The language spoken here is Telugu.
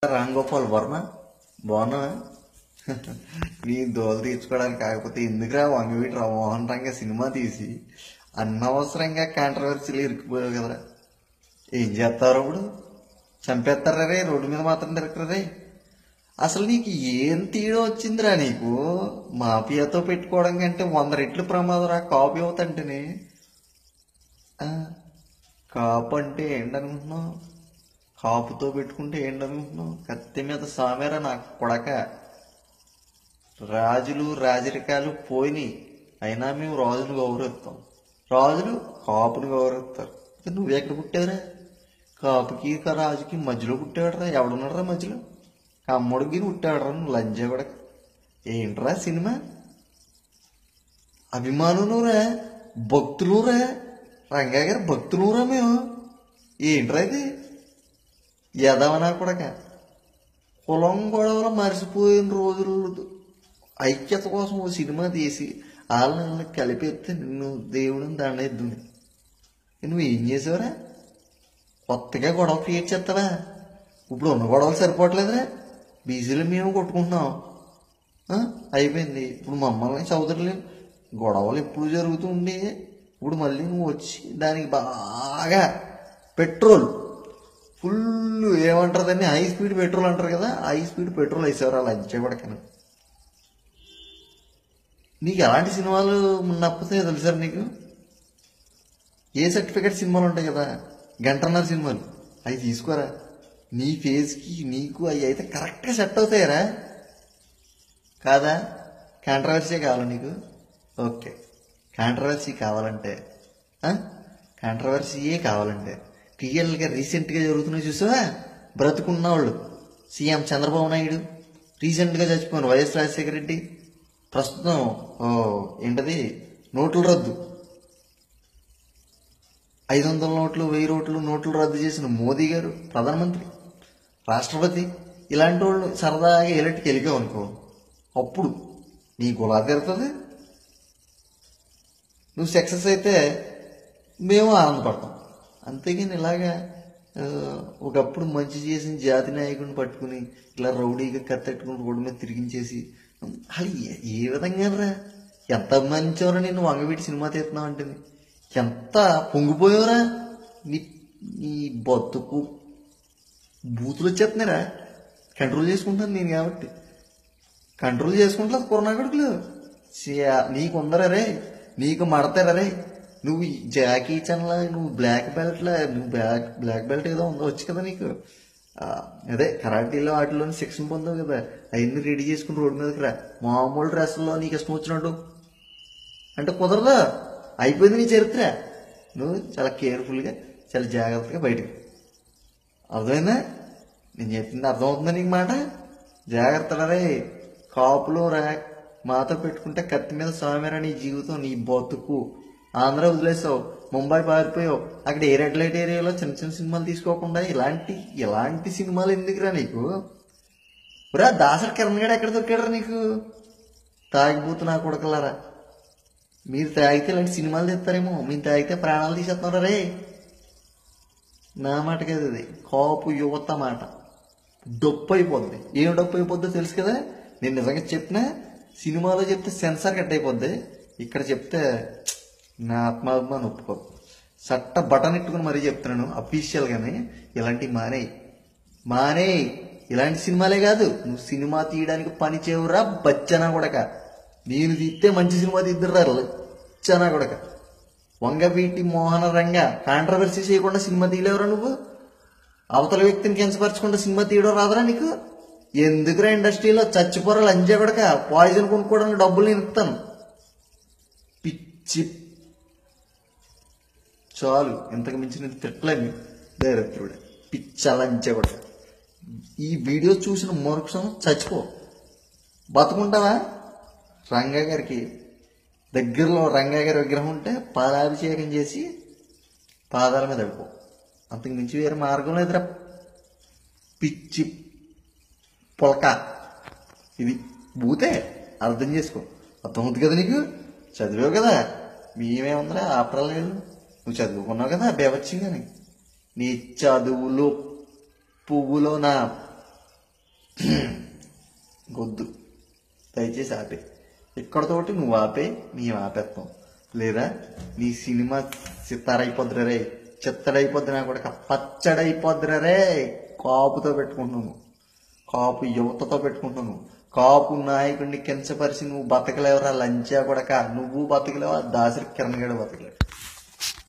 రామ్ గోపాల్ వర్మ బాగున్నా నీ దోలు తీర్చుకోవడానికి కాకపోతే ఎందుకురా వంగవీటి మోహన్ రంగ సినిమా తీసి అనవసరంగా కాంట్రవర్సీలు ఇరుక్కుపోయావు కదరా. ఏం చేస్తారు ఇప్పుడు? చంపేస్తారా రే, రోడ్డు మీద మాత్రం తిరగరే. అసలు నీకు ఏం తీయడం వచ్చిందిరా? నీకు మాఫియాతో పెట్టుకోవడం కంటే 100 రెట్లు ప్రమాదం రా కాపు అవుతంటేనే. కాపు అంటే ఏంటనుకుంటున్నావు? కాపుతో పెట్టుకుంటే ఏంటనుకుంటున్నావు? కత్తి మీద సామేరా నాకు కొడక. రాజులు రాజరికాలు పోయినాయి, అయినా మేము రాజును గౌరవిస్తాం. రాజులు కాపును గౌరవిస్తారు. నువ్వెక్కడ పుట్టావురా? కాపుకి రాజుకి మధ్యలో పుట్టాడురా. ఎవడున్నాడురా మధ్యలో? కమ్ముడికి పుట్టాడురా. నువ్వు లంజా కూడా. ఏంట్రా సినిమా? అభిమానులురా, భక్తులురా, రంగా గారి భక్తులురా మేము. ఏంట్రా ఇది? ఎదవనా కొడక. కులం గొడవలు మర్చిపోయిన రోజులు ఐక్యత కోసం ఓ సినిమా తీసి వాళ్ళని కలిపేస్తే నిన్ను దేవుడిని దండెద్దుని. నువ్వు ఏం చేసావురా? కొత్తగా గొడవ క్రియేట్ చేస్తావా? ఇప్పుడు ఉన్న గొడవలు సరిపోవట్లేదురా. బీసీలు మేము కొట్టుకుంటున్నాం, అయిపోయింది. ఇప్పుడు మమ్మల్ని చౌదరులు గొడవలు ఎప్పుడు జరుగుతూ ఉండే. ఇప్పుడు మళ్ళీ నువ్వు వచ్చి దానికి బాగా పెట్రోల్ ఫుల్ ఏమంటారు దాన్ని, హై స్పీడ్ పెట్రోల్ అంటారు కదా, హై స్పీడ్ పెట్రోల్ వేసేవారు అలా ఇచ్చేపడకను. నీకు ఎలాంటి సినిమాలు నప్పుతాయో తెలుసారు నీకు? ఏ సర్టిఫికేట్ సినిమాలు ఉంటాయి కదా, 1.5 సినిమాలు, అవి తీసుకోరా. నీ ఫేస్కి నీకు అవి అయితే కరెక్ట్గా సెట్ అవుతాయరా. కాదా? కాంట్రవర్సీ కావాలా నీకు? ఓకే, కాంట్రవర్సీ కావాలంటే కాంట్రవర్సీయే కావాలంటే రియల్గా రీసెంట్గా జరుగుతున్నాయి చూసావా? బ్రతుకున్న వాళ్ళు సీఎం చంద్రబాబు నాయుడు, రీసెంట్గా చచ్చిపోయిన వైఎస్ రాజశేఖర రెడ్డి, ప్రస్తుతం ఏంటది నోట్ల రద్దు, 500 నోట్లు 1000 నోట్లు రద్దు చేసిన మోదీ గారు ప్రధానమంత్రి, రాష్ట్రపతి, ఇలాంటి వాళ్ళు సరదాగా ఎలటికి వెళ్ళిపోయావు అనుకో, అప్పుడు నీ గులా తీరుతుంది. నువ్వు సక్సెస్ అయితే మేము ఆనందపడతాం. అంతేగాని ఇలాగా ఒకప్పుడు మంచి చేసిన జాతి నాయకుడిని పట్టుకుని ఇలా రౌడీగా కత్తెట్టుకుని రోడ్డు మీద తిరిగించేసి అసలు ఏ విధంగా రా? ఎంత మంచివరా నిన్ను వంగవీటి సినిమా తీస్తున్నావు అంటే. ఎంత పొంగిపోయావురా? నీ బతుకు బూతులు వచ్చేస్తున్నారా? కంట్రోల్ చేసుకుంటాను నేను కాబట్టి. కంట్రోల్ చేసుకుంటా కొరనాగడుకులు నీకు ఉందరా రే, నీకు మడతారా రే. నువ్వు జాకీ చన్లా, నువ్వు బ్లాక్ బెల్ట్లా, నువ్వు బ్లాక్ బెల్ట్ ఏదో ఉందో వచ్చు కదా నీకు. అదే కరాటీలో వాటిలోని శిక్షణ పొందావు కదా, అవన్నీ రెడీ చేసుకుని రోడ్డు మీదకి రా. మామూలు డ్రెస్సుల్లో నీకు ఇష్టం వచ్చినట్టు అంటే కుదరదా. అయిపోయింది నీ చరిత్ర. నువ్వు చాలా కేర్ఫుల్గా చాలా జాగ్రత్తగా బయటకు. అర్థమైందా? నేను చెప్పింది అర్థమవుతుందా నీకు మాట? జాగ్రత్త రే. కాపులో రా మాతో పెట్టుకుంటే కత్తి మీద సామేరా నీ జీవితం, నీ బతుకు. ఆంధ్ర వదిలేసావు, ముంబై పారిపోయావు, అక్కడ ఏ రెడ్ లైట్ ఏరియాలో చిన్న చిన్న సినిమాలు తీసుకోకుండా ఇలాంటి సినిమాలు ఎందుకురా నీకు? రా దాసరి కిరణ్ గడ ఎక్కడ దొరికాడరా నీకు? తాగిపోతు నా కొడకలారా. మీరు తాగితే ఇలాంటి సినిమాలు తెస్తారేమో, మీరు తాగితే ప్రాణాలు తీసేస్తున్నారా రే. నా మాట కాదు అది, కాపు యువత మాట. డప్పు అయిపోద్ది. ఏం డప్పు అయిపోద్దో తెలుసు కదా. నేను నిజంగా చెప్పినా సినిమాలో చెప్తే సెన్సార్ కట్ అయిపోద్ది, ఇక్కడ చెప్తే నా ఆత్మాభిమానం ఒప్పుకో. చట్ట బటన్ ఇట్టుకుని మరీ చెప్తున్నాను అఫీషియల్గానే. ఇలాంటివి మానే. ఇలాంటి సినిమాలే కాదు, నువ్వు సినిమా తీయడానికి పని చేయవురా బచ్చనా కొడక. నేను తీస్తే మంచి సినిమా తీద్దురా బచ్చనా కొడక. వంగవీటి మోహన రంగ కాంట్రవర్సీ చేయకుండా సినిమా తీయలేవురా నువ్వు? అవతల వ్యక్తిని కించపరచకుండా సినిమా తీయడం రాదురా నీకు? ఎందుకురా ఇండస్ట్రీలో చచ్చిపోరా లంజా కొడక. పాయిజన్ కొనుక్కోవడానికి డబ్బులు నేను ఇస్తాను. పిచ్చి చాలు, ఇంతకు మించి నేను తిట్టలేను డైరెక్టరుడే. పిచ్చలంచే కూడా. ఈ వీడియో చూసిన మరుక్షణం చచ్చిపో. బతుకుంటావా? రంగా గారికి దగ్గరలో రంగా గారి విగ్రహం ఉంటే పాదాభిషేకం చేసి పాదాల మీద అడుకో. అంతకు మించి వేరే మార్గం లేదురా. పిచ్చి పొలక. ఇది బూతే, అర్థం చేసుకో. అర్థమవుతుంది కదా నీకు? చదివావు కదా. మేమేముందిరా ఆపరాలేదు. నువ్వు చదువుకున్నావు కదా బేవచ్చిందని. నీ చదువులో పువ్వులో నా వద్దు, దయచేసి ఆపే. ఇక్కడతోటి నువ్వు ఆపే, మేము ఆపేస్తాం. లేదా నీ సినిమా చిత్తారైపోద్దురా రే, చిత్తడైపోద్ది, నా కూడా పచ్చడైపోద్దురా రే. కాపుతో పెట్టుకుంటున్నాను, కాపు యువతతో పెట్టుకుంటున్నాను. కాపు నాయకుడిని కించపరిచి నువ్వు బతకలేవరా లంచా కొడక, నువ్వు బతకలేవు, ఆ దాసరి కిరణ్ గడు బతకలేడు.